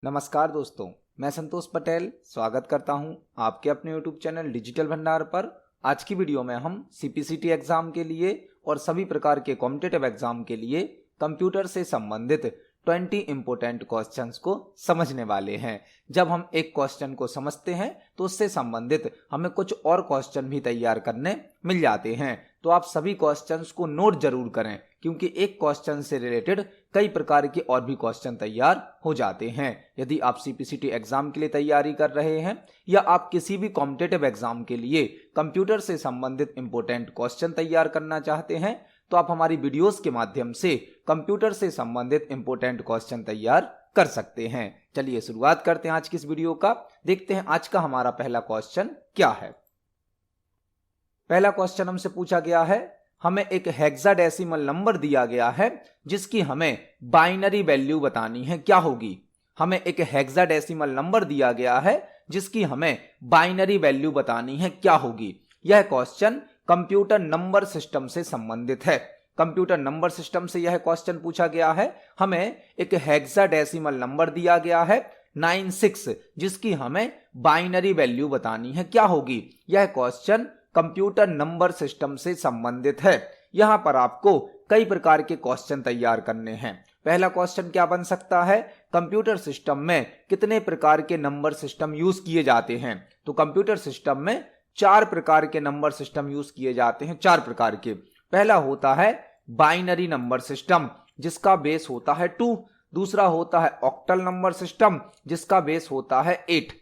नमस्कार दोस्तों, मैं संतोष पटेल स्वागत करता हूं आपके अपने YouTube चैनल डिजिटल भंडार पर। आज की वीडियो में हम CPCT एग्जाम के लिए और सभी प्रकार के कॉम्पिटिटिव एग्जाम के लिए कंप्यूटर से संबंधित 20 इंपोर्टेंट क्वेश्चंस को समझने वाले हैं। जब हम एक क्वेश्चन को समझते हैं तो उससे संबंधित हमें कुछ और क्वेश्चन भी तैयार करने मिल जाते हैं। तो आप सभी क्वेश्चंस को नोट जरूर करें, क्योंकि एक क्वेश्चन से रिलेटेड कई प्रकार के और भी क्वेश्चन तैयार हो जाते हैं। यदि आप CPCT एग्जाम के लिए तैयारी कर रहे हैं या आप किसी भी कॉम्पिटिटिव एग्जाम के लिए कंप्यूटर से संबंधित इंपोर्टेंट क्वेश्चन तैयार करना चाहते हैं, तो आप हमारी वीडियोस के माध्यम से कंप्यूटर से संबंधित इंपोर्टेंट क्वेश्चन तैयार कर सकते हैं। चलिए शुरुआत करते हैं आज की इस वीडियो का। देखते हैं आज का हमारा पहला क्वेश्चन क्या है। पहला क्वेश्चन हमसे पूछा गया है, हमें एक हेक्साडेसिमल नंबर दिया गया है जिसकी हमें बाइनरी वैल्यू बतानी है, क्या होगी। हमें एक हेक्साडेसिमल नंबर दिया गया है जिसकी हमें बाइनरी वैल्यू बतानी है, क्या होगी। यह क्वेश्चन कंप्यूटर नंबर सिस्टम से संबंधित है। कंप्यूटर नंबर सिस्टम से यह क्वेश्चन पूछा गया है। हमें एक हेक्साडेसिमल नंबर दिया गया है 96, जिसकी हमें बाइनरी वैल्यू बतानी है, क्या होगी। यह क्वेश्चन कंप्यूटर नंबर सिस्टम से संबंधित है। यहां पर आपको कई प्रकार के क्वेश्चन तैयार करने हैं। पहला क्वेश्चन क्या बन सकता है, कंप्यूटर सिस्टम में कितने प्रकार के नंबर सिस्टम यूज किए जाते हैं। तो कंप्यूटर सिस्टम में 4 प्रकार के नंबर सिस्टम यूज किए जाते हैं, 4 प्रकार के। पहला होता है बाइनरी नंबर सिस्टम, जिसका बेस होता है 2। दूसरा होता है ऑक्टल नंबर सिस्टम, जिसका बेस होता है 8।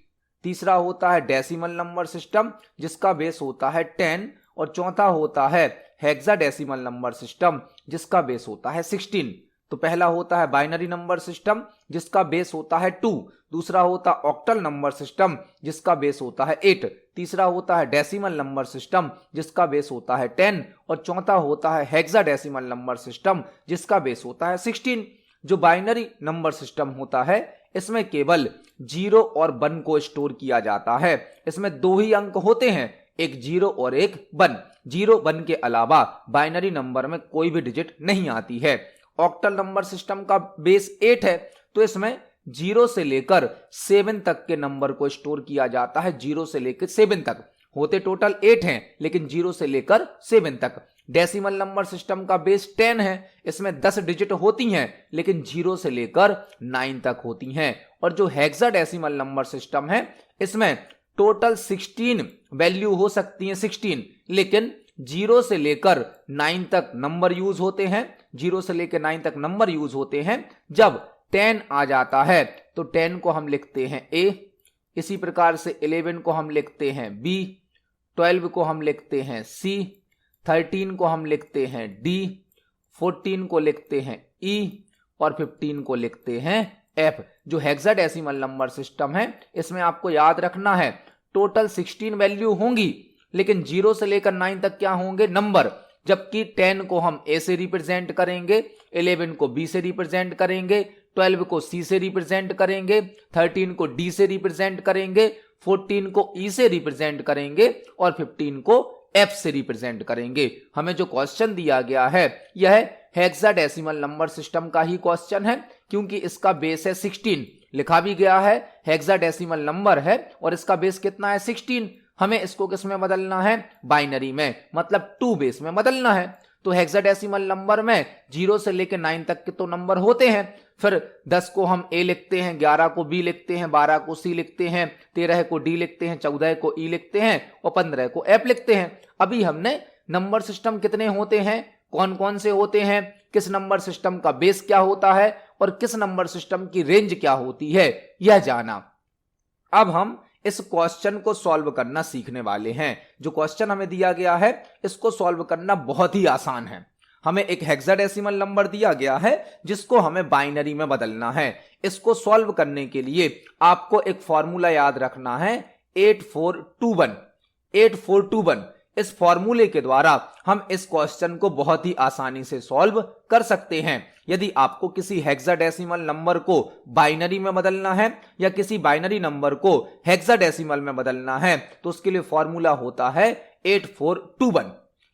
तीसरा होता है डेसिमल नंबर सिस्टम, जिसका बेस होता है 10। और चौथा होता है हेक्साडेसिमल नंबर सिस्टम, जिसका बेस होता है 16। तो पहला होता है बाइनरी नंबर सिस्टम, जिसका बेस होता है 2। दूसरा होता है ऑक्टल नंबर सिस्टम, जिसका बेस होता है 8। तीसरा होता है डेसिमल नंबर सिस्टम, जिसका बेस होता है 10। और चौथा होता है हेक्साडेसिमल नंबर सिस्टम, जिसका बेस होता है 16। जो बाइनरी नंबर सिस्टम होता है, इसमें केवल 0 और 1 को स्टोर किया जाता है। इसमें 2 ही अंक होते हैं, एक 0 और एक 1। 0 1 के अलावा बाइनरी नंबर में कोई भी डिजिट नहीं आती है। ऑक्टल नंबर सिस्टम का बेस 8 है, तो इसमें 0 से लेकर 7 तक के नंबर को स्टोर किया जाता है। 0 से लेकर 7 तक होते टोटल 8 हैं, लेकिन 0 से लेकर 7 तक। डेसिमल नंबर सिस्टम का बेस 10 है, इसमें 10 डिजिट होती हैं, लेकिन 0 से लेकर 9 तक होती हैं। और जो हेक्साडेसिमल नंबर सिस्टम है, इसमें टोटल 16 वैल्यू हो सकती हैं, 16, लेकिन 0 से लेकर 9 तक नंबर यूज होते हैं। 0 से लेकर 9 तक नंबर यूज होते हैं। जब 10 आ जाता है तो 10 को हम लिखते हैं A, इसी प्रकार से 11 को हम लिखते हैं B, 12 को हम लिखते हैं C, 13 को हम लिखते हैं D, 14 को लिखते हैं E और 15 को लिखते हैं F। जो हेक्साडेसिमल नंबर सिस्टम है, इसमें आपको याद रखना है टोटल 16 वैल्यू होंगी, लेकिन 0 से लेकर 9 तक क्या होंगे, नंबर। जबकि 10 को हम A से रिप्रेजेंट करेंगे, 11 को B से रिप्रेजेंट करेंगे, 12 को C से रिप्रेजेंट करेंगे, 13 को D से रिप्रेजेंट करेंगे, 14 को E से रिप्रेजेंट करेंगे और 15 को F से रिप्रेजेंट करेंगे। हमें जो क्वेश्चन दिया गया है, यह हेक्साडेसिमल नंबर सिस्टम का ही क्वेश्चन है, क्योंकि इसका बेस है 16। लिखा भी गया है हेक्साडेसिमल नंबर है और इसका बेस कितना है, 16। हमें इसको किस में बदलना है, बाइनरी में, मतलब 2 बेस में बदलना है। तो हेक्साडेसिमल नंबर में 0 से लेकर 9 तक के तो नंबर होते हैं। फिर 10 को हम A लिखते हैं, 11 को B लिखते हैं, 12 को C लिखते हैं, 13 को D लिखते हैं, 14 को E लिखते हैं और 15 को F लिखते हैं। अभी हमने नंबर सिस्टम कितने होते हैं, कौन कौन से होते हैं, किस नंबर सिस्टम का बेस क्या होता है और किस नंबर सिस्टम की रेंज क्या होती है, यह जाना। अब हम इस क्वेश्चन को सॉल्व करना सीखने वाले हैं। जो क्वेश्चन हमें दिया गया है, इसको सॉल्व करना बहुत ही आसान है। हमें एक हेक्साडेसिमल नंबर दिया गया है जिसको हमें बाइनरी में बदलना है। इसको सॉल्व करने के लिए आपको एक फॉर्मूला याद रखना है, 8421। 8421 इस फॉर्मूले के द्वारा हम इस क्वेश्चन को बहुत ही आसानी से सॉल्व कर सकते हैं। यदि आपको किसी हेक्साडेसिमल नंबर को बाइनरी में बदलना है या किसी बाइनरी नंबर को हेक्साडेसिमल में बदलना है, तो उसके लिए फॉर्मूला होता है 8421।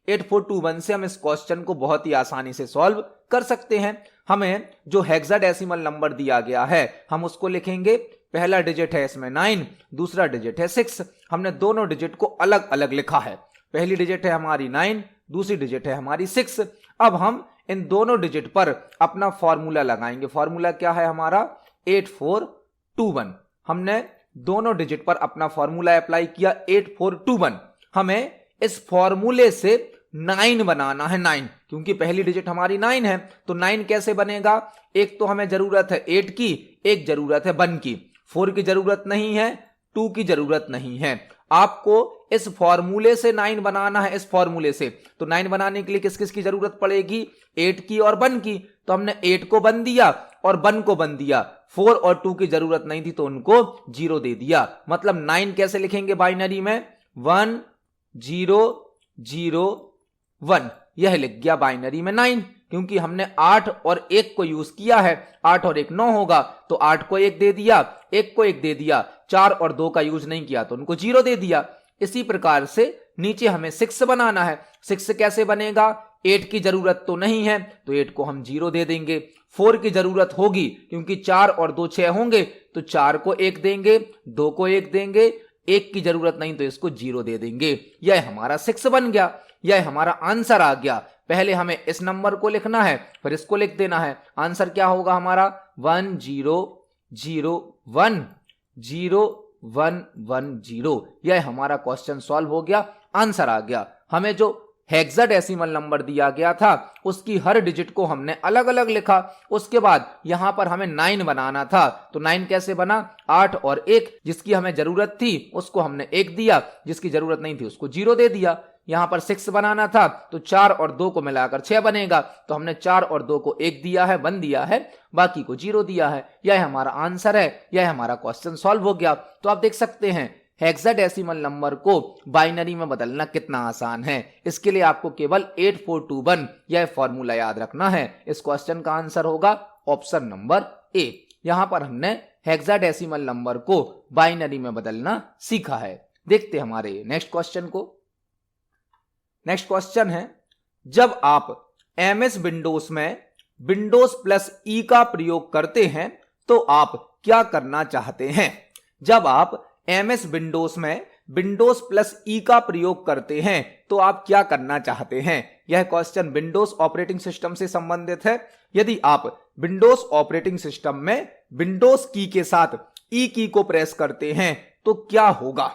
8421 से हम इस क्वेश्चन को बहुत ही आसानी से सॉल्व कर सकते हैं। हमें जो हेक्साडेसिमल नंबर दिया गया है हम उसको लिखेंगे, पहला डिजिट है इसमें 9, दूसरा डिजिट है 6। हमने दोनों डिजिट को अलग अलग लिखा है, पहली डिजिट है हमारी 9, दूसरी डिजिट है हमारी 6। अब हम इन दोनों डिजिट पर अपना फॉर्मूला लगाएंगे। फॉर्मूला क्या है हमारा 8421। हमने दोनों डिजिट पर अपना फॉर्मूला अप्लाई किया 8421। हमें इस फॉर्मूले से 9 बनाना है, 9, क्योंकि पहली डिजिट हमारी 9 है। तो 9 कैसे बनेगा, एक तो हमें जरूरत है 8 की, एक जरूरत है 1 की। 4 की जरूरत नहीं है, 2 की जरूरत नहीं है। आपको इस फॉर्मूले से 9 बनाना है, इस फॉर्मूले से। तो 9 बनाने के लिए किस किस की जरूरत पड़ेगी, 8 की और 1 की। तो हमने 8 को 1 दिया और 1 को 1 दिया। 4 और 2 की जरूरत नहीं थी तो उनको 0 दे दिया। मतलब 9 कैसे लिखेंगे बाइनरी में, 1 0 0 1, यह लिख गया बाइनरी में 9, क्योंकि हमने 8 और 1 को यूज किया है। 8 और 1 9 होगा, तो 8 को 1 दे दिया, 1 को 1 दे दिया। 4 और 2 का यूज नहीं किया तो उनको 0 दे दिया। इसी प्रकार से नीचे हमें 6 बनाना है। 6 कैसे बनेगा, 8 की जरूरत तो नहीं है तो 8 को हम 0 दे देंगे। 4 की जरूरत होगी क्योंकि 4 और 2 6 होंगे, तो 4 को 1 देंगे, 2 को 1 देंगे, 1 की जरूरत नहीं तो इसको 0 दे देंगे। यह हमारा 6 बन गया, यह हमारा आंसर आ गया। पहले हमें इस नंबर को लिखना है, फिर इसको लिख देना है। आंसर क्या होगा हमारा 1 0 0 1 0 1 1 0। यह हमारा क्वेश्चन सॉल्व हो गया, आंसर आ गया। हमें जो हेक्साडेसिमल नंबर दिया गया था उसकी हर डिजिट को हमने अलग अलग लिखा। उसके बाद यहां पर हमें 9 बनाना था, तो 9 कैसे बना, 8 और 1, जिसकी हमें जरूरत थी उसको हमने 1 दिया, जिसकी जरूरत नहीं थी उसको 0 दे दिया। यहां पर 6 बनाना था तो 4 और 2 को मिलाकर 6 बनेगा, तो हमने 4 और 2 को 1 दिया है, 1 दिया है, बाकी को 0 दिया है। यह हमारा आंसर है, यह हमारा क्वेश्चन सॉल्व हो गया। तो आप देख सकते हैं हेक्साडेसिमल नंबर को बाइनरी में बदलना कितना आसान है। इसके लिए आपको केवल 8421 यह फॉर्मूला याद रखना है। इस क्वेश्चन का आंसर होगा ऑप्शन नंबर ए। यहां पर हमने हेक्साडेसिमल नंबर को बाइनरी में बदलना सीखा है। देखते हमारे नेक्स्ट क्वेश्चन को। नेक्स्ट क्वेश्चन है, जब आप MS विंडोज में विंडोज प्लस ई का प्रयोग करते हैं तो आप क्या करना चाहते हैं। जब आप MS विंडोज में विंडोज प्लस ई का प्रयोग करते हैं तो आप क्या करना चाहते हैं। यह क्वेश्चन विंडोज ऑपरेटिंग सिस्टम से संबंधित है। यदि आप विंडोज ऑपरेटिंग सिस्टम में विंडोज की के साथ ई की को प्रेस करते हैं तो क्या होगा।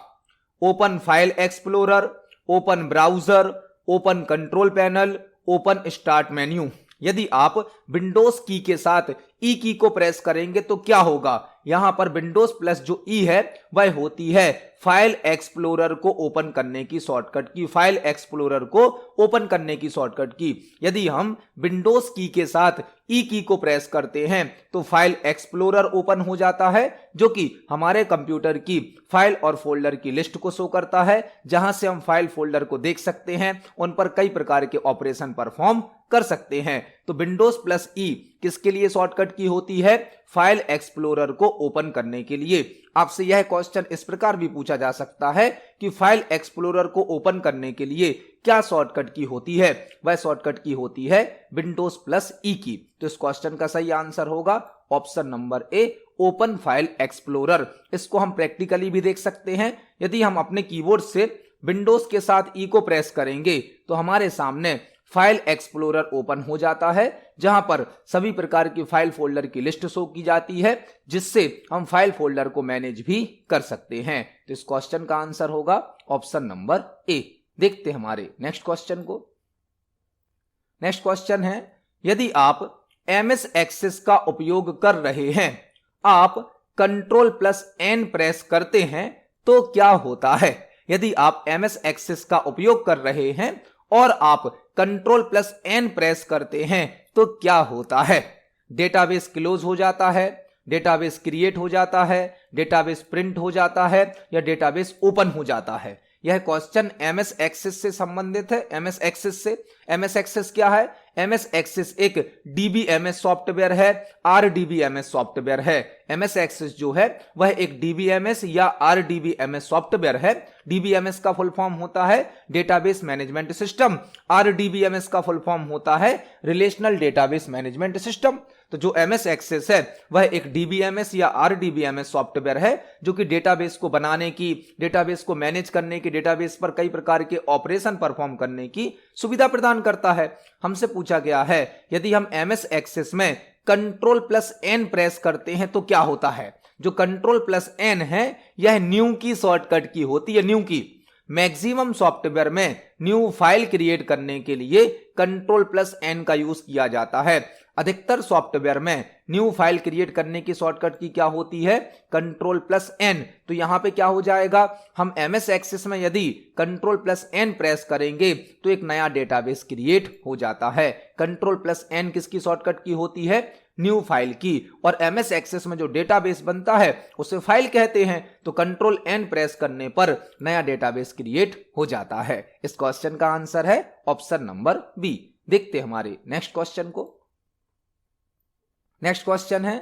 Open file explorer, open browser, open control panel, open start menu. यदि आप विंडोज की के साथ ई की को प्रेस करेंगे तो क्या होगा। यहां पर विंडोज प्लस जो ई है वह होती है फाइल एक्सप्लोरर को ओपन करने की शॉर्टकट की, फाइल एक्सप्लोरर को ओपन करने की शॉर्टकट की। यदि हम विंडोज की के साथ ई की को प्रेस करते हैं तो फाइल एक्सप्लोरर ओपन हो जाता है, जो कि हमारे कंप्यूटर की फाइल और फोल्डर की लिस्ट को शो करता है, जहां से हम फाइल फोल्डर को देख सकते हैं, उन पर कई प्रकार के ऑपरेशन परफॉर्म कर सकते हैं। तो विंडोज प्लस ई किसके लिए शॉर्टकट की होती है, फाइल एक्सप्लोरर को ओपन करने के लिए। आपसे यह क्वेश्चन इस प्रकार भी पूछा जा सकता है कि फाइल एक्सप्लोरर को ओपन करने के लिए क्या शॉर्टकट की होती है। वह शॉर्टकट की होती है विंडोज प्लस ई की। तो इस क्वेश्चन का सही आंसर होगा option number A, open file explorer. इसको हम प्रैक्टिकली भी देख सकते हैं। यदि हम अपने कीबोर्ड से विंडोज के साथ ई को प्रेस करेंगे तो हमारे सामने फाइल एक्सप्लोरर ओपन हो जाता है, जहां पर सभी प्रकार की फाइल फोल्डर की लिस्ट शो की जाती है, जिससे हम फाइल फोल्डर को मैनेज भी कर सकते हैं। तो इस क्वेश्चन का आंसर होगा ऑप्शन नंबर ए। देखते हैं हमारे नेक्स्ट क्वेश्चन को। नेक्स्ट क्वेश्चन है, यदि आप MS एक्सेस का उपयोग कर रहे हैं, आप कंट्रोल प्लस एन प्रेस करते हैं तो क्या होता है। यदि आप MS एक्सेस का उपयोग कर रहे हैं और आप कंट्रोल प्लस एन प्रेस करते हैं तो क्या होता है। डेटाबेस क्लोज हो जाता है, डेटाबेस क्रिएट हो जाता है, डेटाबेस प्रिंट हो जाता है, या डेटाबेस ओपन हो जाता है। यह क्वेश्चन MS एक्सेस से संबंधित है। MS एक्सेस से, MS एक्सेस क्या है, MS एक्सेस एक DBMS सॉफ्टवेयर है, RDBMS सॉफ्टवेयर है। एमएस एक्सेस जो है वह एक डीबीएमएस या आरडीबीएमएस सॉफ्टवेयर है। डीबीएमएस का फुल फॉर्म होता है डेटाबेस मैनेजमेंट सिस्टम, आरडीबीएमएस का फुल फॉर्म होता है रिलेशनल डेटाबेस मैनेजमेंट सिस्टम। तो जो एमएस एक्सेस है वह एक डीबीएमएस या आरडीबीएमएस सॉफ्टवेयर है जो कि डेटाबेस को बनाने की, डेटाबेस को मैनेज करने की, डेटाबेस पर कई प्रकार के ऑपरेशन परफॉर्म करने की सुविधा प्रदान करता है। हमसे पूछा गया है यदि हम एमएस एक्सेस में Ctrl+N प्रेस करते हैं तो क्या होता है। जो Ctrl+N है यह न्यू की शॉर्टकट की होती है। न्यू की मैक्सिमम सॉफ्टवेयर में न्यू फाइल क्रिएट करने के लिए Ctrl+N का यूज किया जाता है। अधिकतर सॉफ्टवेयर में न्यू फाइल क्रिएट करने की शॉर्टकट की क्या होती है, Ctrl+N। तो यहां पे क्या हो जाएगा, हम एमएस एक्सेस में यदि Ctrl+N प्रेस करेंगे तो एक नया डेटाबेस क्रिएट हो जाता है। Ctrl+N किसकी शॉर्टकट की होती है, न्यू फाइल की। और एमएस एक्सेस में जो डेटाबेस बनता है उसे फाइल कहते हैं। तो Ctrl+N प्रेस करने पर नया डेटाबेस क्रिएट हो जाता है। इस क्वेश्चन का आंसर है ऑप्शन नंबर बी। देखते हमारे नेक्स्ट क्वेश्चन को। नेक्स्ट क्वेश्चन है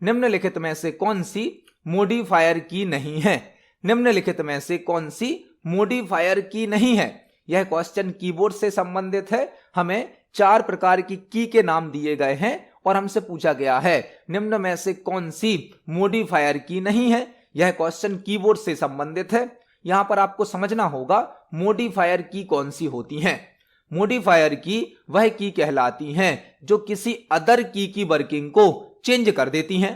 निम्नलिखित में से कौन सी मॉडिफायर की नहीं है। निम्नलिखित में से कौन सी मॉडिफायर की नहीं है। यह क्वेश्चन कीबोर्ड से संबंधित है। हमें 4 प्रकार की के नाम दिए गए हैं और हमसे पूछा गया है निम्न में से कौन सी मॉडिफायर की नहीं है। यह क्वेश्चन कीबोर्ड से संबंधित है। यहां पर आपको समझना होगा मॉडिफायर की कौन सी होती हैं। मॉडिफायर की वह की कहलाती हैं जो किसी अदर की वर्किंग को चेंज कर देती हैं।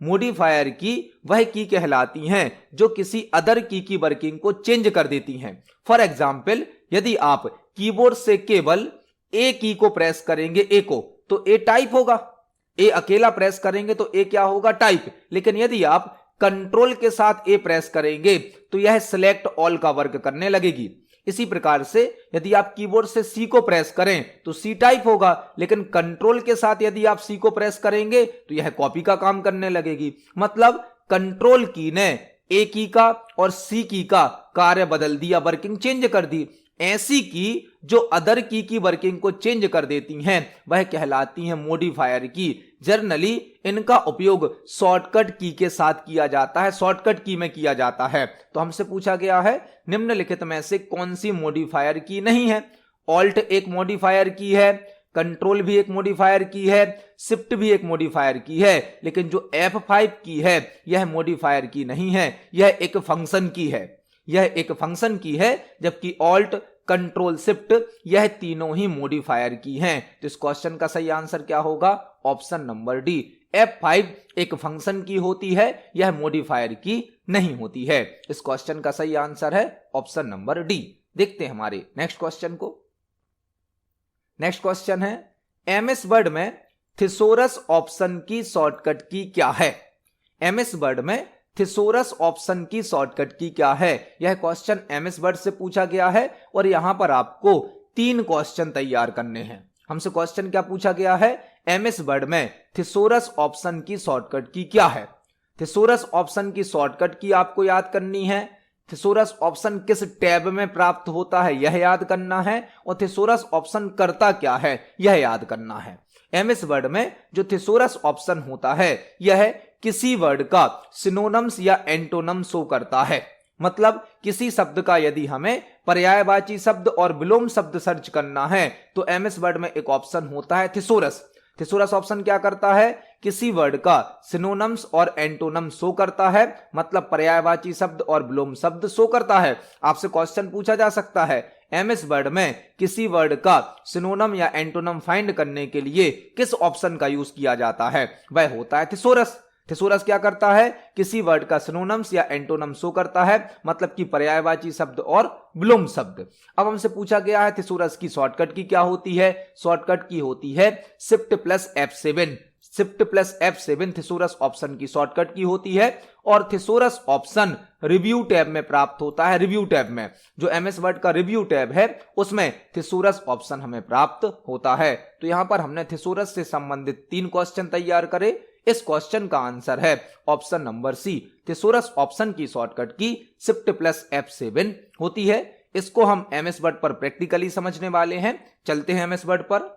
मॉडिफायर की वह की कहलाती हैं जो किसी अदर की वर्किंग को चेंज कर देती हैं। फॉर एग्जाम्पल यदि आप कीबोर्ड से केवल ए की को प्रेस करेंगे, ए को, तो ए टाइप होगा। ए अकेला प्रेस करेंगे तो ए क्या होगा, टाइप। लेकिन यदि आप कंट्रोल के साथ ए प्रेस करेंगे तो यह सिलेक्ट ऑल का वर्क करने लगेगी। इसी प्रकार से यदि आप कीबोर्ड से सी को प्रेस करें तो सी टाइप होगा, लेकिन कंट्रोल के साथ यदि आप सी को प्रेस करेंगे तो यह कॉपी का काम करने लगेगी। मतलब कंट्रोल की ने ए की का और सी की का कार्य बदल दिया, वर्किंग चेंज कर दी। ऐसी की जो अदर की वर्किंग को चेंज कर देती हैं वह कहलाती हैं मॉडिफायर की। जनरली इनका उपयोग शॉर्टकट की के साथ किया जाता है, शॉर्टकट की में किया जाता है। तो हमसे पूछा गया है निम्नलिखित में से कौन सी मॉडिफायर की नहीं है। ऑल्ट एक मॉडिफायर की है, कंट्रोल भी एक मॉडिफायर की है, शिफ्ट भी एक मॉडिफायर की है, लेकिन जो F5 की है यह मॉडिफायर की नहीं है, यह एक फंक्शन की है। यह एक फंक्शन की है, जबकि ऑल्ट, कंट्रोल, शिफ्ट यह तीनों ही मॉडिफायर की हैं। तो इस क्वेश्चन का सही आंसर क्या होगा, ऑप्शन नंबर डी। F5 एक फंक्शन की होती है, यह मॉडिफायर की नहीं होती है। इस क्वेश्चन का सही आंसर है ऑप्शन नंबर डी। देखते हैं हमारे नेक्स्ट क्वेश्चन को। नेक्स्ट क्वेश्चन है एमएस वर्ड में थिसोरस ऑप्शन की शॉर्टकट की क्या है। एमएस वर्ड में थिसोरस ऑप्शन की शॉर्टकट की क्या है। यह क्वेश्चन एमएस वर्ड से पूछा गया है और यहां पर आपको 3 क्वेश्चन तैयार करने हैं। हमसे क्वेश्चन क्या पूछा गया है, एमएस वर्ड में थिसोरस ऑप्शन की शॉर्टकट की क्या है। थिसोरस ऑप्शन की शॉर्टकट की आपको याद करनी है। थिसोरस ऑप्शन किस टैब में प्राप्त होता है यह याद करना है, और थिसोरस ऑप्शन करता क्या है यह याद करना है। एमएस वर्ड में जो थिसोरस ऑप्शन होता है यह किसी वर्ड का सिनोनिम्स या एंटोनिम शो करता है। मतलब किसी शब्द का यदि हमें पर्यायवाची शब्द और विलोम शब्द सर्च करना है तो एमएस वर्ड में एक ऑप्शन होता है थिसोरस। थिसोरस ऑप्शन क्या करता है, किसी वर्ड का सिनोनिम्स और एंटोनिम शो करता है, मतलब पर्यायवाची शब्द और विलोम शब्द शो करता है। आपसे क्वेश्चन पूछा जा सकता है एमएस वर्ड में किसी वर्ड का सिनोनिम या एंटोनिम फाइंड करने के लिए किस ऑप्शन का यूज किया जाता है, वह होता है थिसोरस। थिसोरस क्या करता है, किसी वर्ड का सिनोनिम्स या एंटोनिम शो करता है, मतलब कि पर्यायवाची शब्द और विलोम शब्द। अब हमसे पूछा गया है थिसोरस की शॉर्टकट की क्या होती है। शॉर्टकट की होती है Shift+F7। Shift+F7 थिसोरस ऑप्शन की शॉर्टकट की होती है और थिसोरस ऑप्शन रिव्यू टैब में प्राप्त होता है। रिव्यू टैब में जो एमएस वर्ड का रिव्यू टैब है उसमें थिसोरस ऑप्शन हमें प्राप्त होता है। तो यहां पर हमने थिसोरस से संबंधित 3 क्वेश्चन तैयार करे। इस क्वेश्चन का आंसर है option number C. Thesaurus option की शॉर्टकट की Shift+F7 होती है। इसको हम एमएस वर्ड पर प्रैक्टिकली समझने वाले हैं। चलते हैं एमएस वर्ड पर।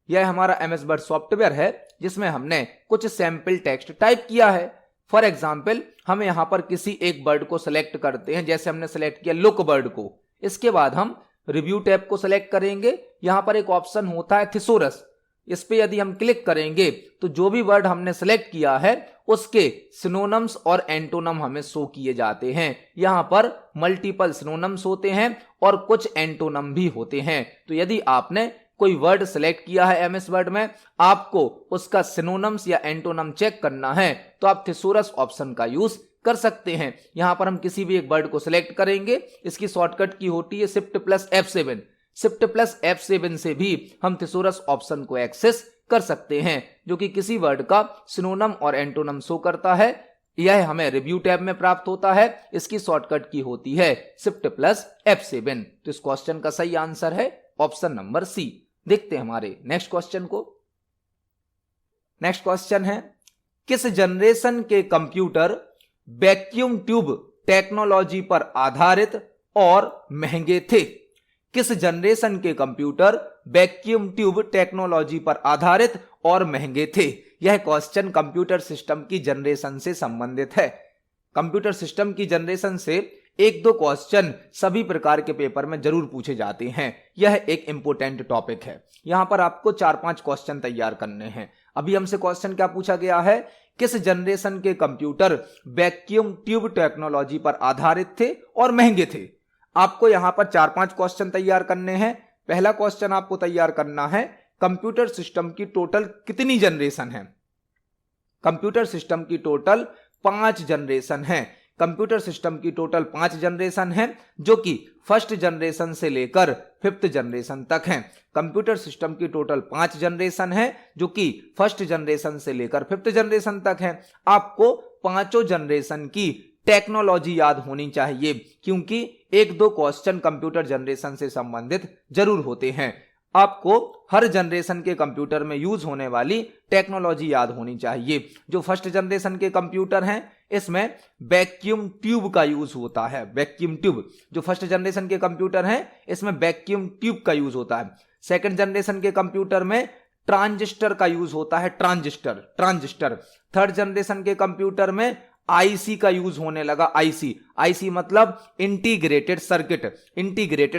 यह हमारा MS वर्ड सॉफ्टवेयर है जिसमें हमने कुछ सैंपल टेक्स्ट टाइप किया है। फॉर एग्जाम्पल हम यहाँ पर किसी एक वर्ड को सिलेक्ट करते हैं, जैसे हमने सिलेक्ट किया लुक वर्ड को। इसके बाद हम रिव्यू टैब को सिलेक्ट करेंगे। यहाँ पर एक ऑप्शन होता है थिसोरस, इस पे यदि हम क्लिक करेंगे तो जो भी वर्ड हमने सिलेक्ट किया है उसके सिनोनिम्स और एंटोनम हमें शो किए जाते हैं। यहाँ पर मल्टीपल सिनोनिम्स होते हैं और कुछ एंटोनम भी होते हैं। तो यदि आपने कोई वर्ड सिलेक्ट किया है MS वर्ड में, आपको उसका सिनोनिम्स या एंटोनम चेक करना है तो आप थिसोरस ऑप्शन का यूज कर सकते हैं। यहां पर हम किसी भी एक वर्ड को सिलेक्ट करेंगे, इसकी शॉर्टकट की होती है Shift+F7। Shift+F7 से भी हम थिसोरस ऑप्शन को एक्सेस कर सकते हैं, जो कि किसी वर्ड का सिनोनिम और एंटोनम शो करता है। यह हमें रिव्यू टैब में प्राप्त होता है। इसकी शॉर्टकट की होती है Shift+F7। तो इस क्वेश्चन का सही आंसर है ऑप्शन नंबर सी। देखते हैं हमारे नेक्स्ट क्वेश्चन को। नेक्स्ट क्वेश्चन है, किस जनरेशन के कंप्यूटर वैक्यूम ट्यूब टेक्नोलॉजी पर आधारित और महंगे थे? किस जनरेशन के कंप्यूटर वैक्यूम ट्यूब टेक्नोलॉजी पर आधारित और महंगे थे? यह क्वेश्चन कंप्यूटर सिस्टम की जनरेशन से संबंधित है। कंप्यूटर सिस्टम की जनरेशन से एक दो क्वेश्चन सभी प्रकार के पेपर में जरूर पूछे जाते हैं। यह एक इंपॉर्टेंट टॉपिक है। यहां पर आपको 4-5 क्वेश्चन तैयार करने हैं। अभी हमसे क्वेश्चन क्या पूछा गया है, किस जनरेशन के कंप्यूटर वैक्यूम ट्यूब टेक्नोलॉजी पर आधारित थे और महंगे थे? आपको यहां पर 4-5 क्वेश्चन तैयार करने हैं। पहला क्वेश्चन आपको तैयार करना है, कंप्यूटर सिस्टम की टोटल कितनी जनरेशन है? कंप्यूटर सिस्टम की टोटल 5 जनरेशन है। कंप्यूटर सिस्टम की टोटल 5 जनरेशन है, जो कि फर्स्ट जनरेशन से लेकर 5th जनरेशन तक है। कंप्यूटर सिस्टम की टोटल 5 जनरेशन है, जो कि फर्स्ट जनरेशन से लेकर 5th जनरेशन तक है। आपको पांचों जनरेशन की टेक्नोलॉजी याद होनी चाहिए, क्योंकि एक दो क्वेश्चन कंप्यूटर जनरेशन से संबंधित जरूर होते हैं। आपको हर जनरेशन के कंप्यूटर में यूज होने वाली टेक्नोलॉजी याद होनी चाहिए। जो फर्स्ट जनरेशन के कंप्यूटर हैं, इसमें वैक्यूम ट्यूब का यूज होता है। वैक्यूम ट्यूब जो फर्स्ट जनरेशन के कंप्यूटर हैं, इसमें वैक्यूम ट्यूब का यूज होता है। सेकंड जनरेशन के कंप्यूटर में ट्रांजिस्टर का यूज होता है। ट्रांजिस्टर। थर्ड जनरेशन के कंप्यूटर में IC का यूज होने लगा। IC मतलब इंटीग्रेटेड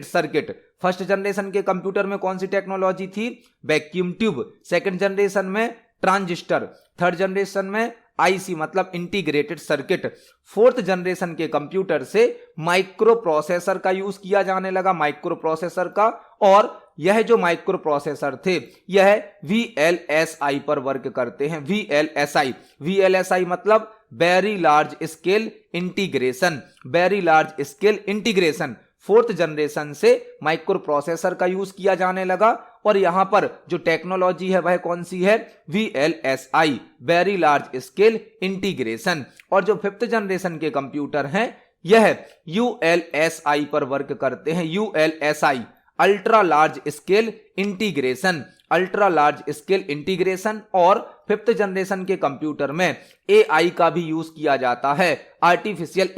सर्किट। फर्स्ट जनरेशन के कंप्यूटर में कौन सी टेक्नोलॉजी थी? Vacuum tube. सेकंड जनरेशन में ट्रांजिस्टर। थर्ड जनरेशन में IC मतलब इंटीग्रेटेड सर्किट। फोर्थ जनरेशन के कंप्यूटर से माइक्रो प्रोसेसर का यूज किया जाने लगा, और यह जो माइक्रो प्रोसेसर थे यह VLSI पर वर्क करते हैं। VLSI मतलब very large scale integration. Fourth generation से माइक्रो प्रोसेसर का यूज किया जाने लगा, और यहां पर जो टेक्नोलॉजी है वह कौन सी है? VLSI, very large scale integration. और जो 5th जनरेशन के कंप्यूटर हैं, यह ULSI पर वर्क करते हैं। ULSI, ultra large scale integration. और 5th जनरेशन के कंप्यूटर में AI का भी यूज किया जाता है, आर्टिफिशियल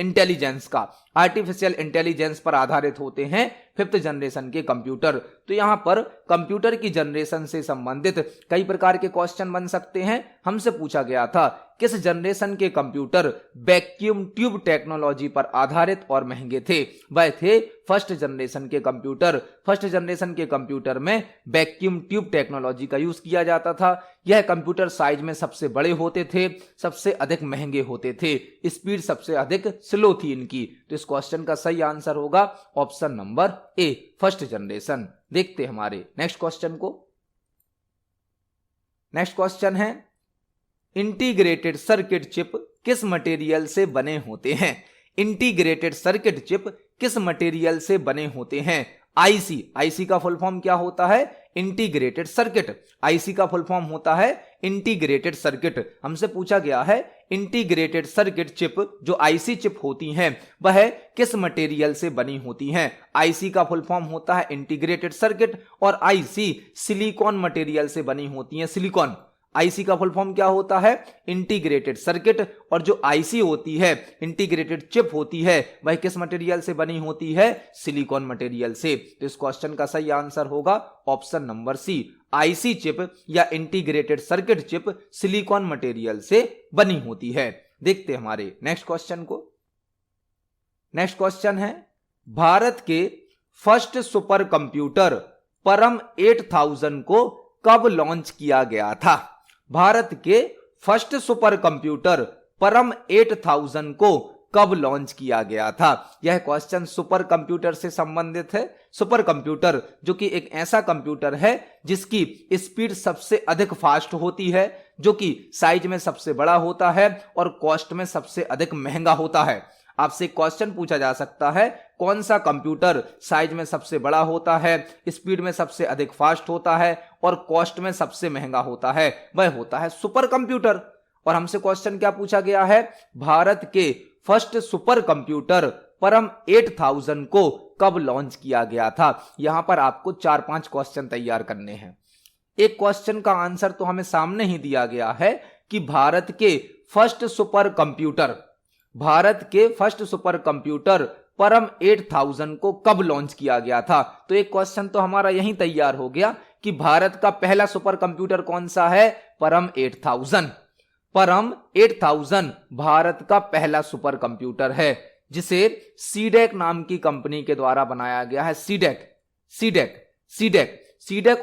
इंटेलिजेंस पर आधारित होते हैं 5th जनरेशन के कंप्यूटर। तो यहां पर कंप्यूटर की जनरेशन से संबंधित कई प्रकार के क्वेश्चन बन सकते हैं। हमसे पूछा गया था, किस जनरेशन के कंप्यूटर वैक्यूम ट्यूब टेक्नोलॉजी पर आधारित और महंगे थे? वह थे फर्स्ट जनरेशन के कंप्यूटर। फर्स्ट जनरेशन के कंप्यूटर में वैक्यूम ट्यूब टेक्नोलॉजी का यूज किया जाता था। यह कंप्यूटर साइज में सबसे बड़े होते थे, सबसे अधिक महंगे होते थे, स्पीड सबसे अधिक स्लो थी इनकी। तो इस क्वेश्चन का सही आंसर होगा option number A, first generation. देखते हैं हमारे नेक्स्ट क्वेश्चन को। नेक्स्ट क्वेश्चन है, इंटीग्रेटेड सर्किट चिप किस मटेरियल से बने होते हैं? इंटीग्रेटेड सर्किट चिप किस मटेरियल से बने होते हैं? IC का फुल फॉर्म क्या होता है? Integrated circuit. IC का फुल फॉर्म होता है इंटीग्रेटेड सर्किट। हमसे पूछा गया है, इंटीग्रेटेड सर्किट चिप जो IC चिप होती हैं वह किस मटेरियल से बनी होती हैं? IC का फुल फॉर्म होता है इंटीग्रेटेड सर्किट, और IC सिलिकॉन मटेरियल से बनी होती हैं। सिलिकॉन। IC का फुल फॉर्म क्या होता है? Integrated circuit. और जो IC होती है, इंटीग्रेटेड चिप होती है, वह किस मटेरियल से बनी होती है? सिलिकॉन मटेरियल से। तो इस क्वेश्चन का सही आंसर होगा option number C, IC chip या integrated circuit chip silicon material से बनी होती है। देखते हैं हमारे नेक्स्ट क्वेश्चन को। नेक्स्ट क्वेश्चन है, भारत के फर्स्ट सुपर कंप्यूटर परम 8000 को कब लॉन्च किया गया था? भारत के फर्स्ट सुपर कंप्यूटर परम 8000 को कब लॉन्च किया गया था? यह क्वेश्चन सुपर कंप्यूटर से संबंधित है। सुपर कंप्यूटर जो कि एक ऐसा कंप्यूटर है जिसकी स्पीड सबसे अधिक फास्ट होती है, जो कि साइज में सबसे बड़ा होता है और कॉस्ट में सबसे अधिक महंगा होता है। आपसे क्वेश्चन पूछा जा सकता है, कौन सा कंप्यूटर साइज में सबसे बड़ा होता है, स्पीड में सबसे अधिक फास्ट होता है और कॉस्ट में सबसे महंगा होता है? वह होता है सुपर कंप्यूटर। और हमसे क्वेश्चन क्या पूछा गया है, भारत के फर्स्ट सुपर कंप्यूटर परम 8000 को कब लॉन्च किया गया था? यहां पर आपको 4-5 क्वेश्चन तैयार करने हैं। एक क्वेश्चन का आंसर तो हमें सामने ही दिया गया है कि भारत के फर्स्ट सुपर कंप्यूटर परम 8000 को कब लॉन्च किया गया था। तो एक क्वेश्चन तो हमारा यही तैयार हो गया कि भारत का पहला सुपर कंप्यूटर कौन सा है? परम 8000। परम 8000 भारत का पहला सुपर कंप्यूटर है, जिसे सीडेक नाम की कंपनी के द्वारा बनाया गया है। सीडेक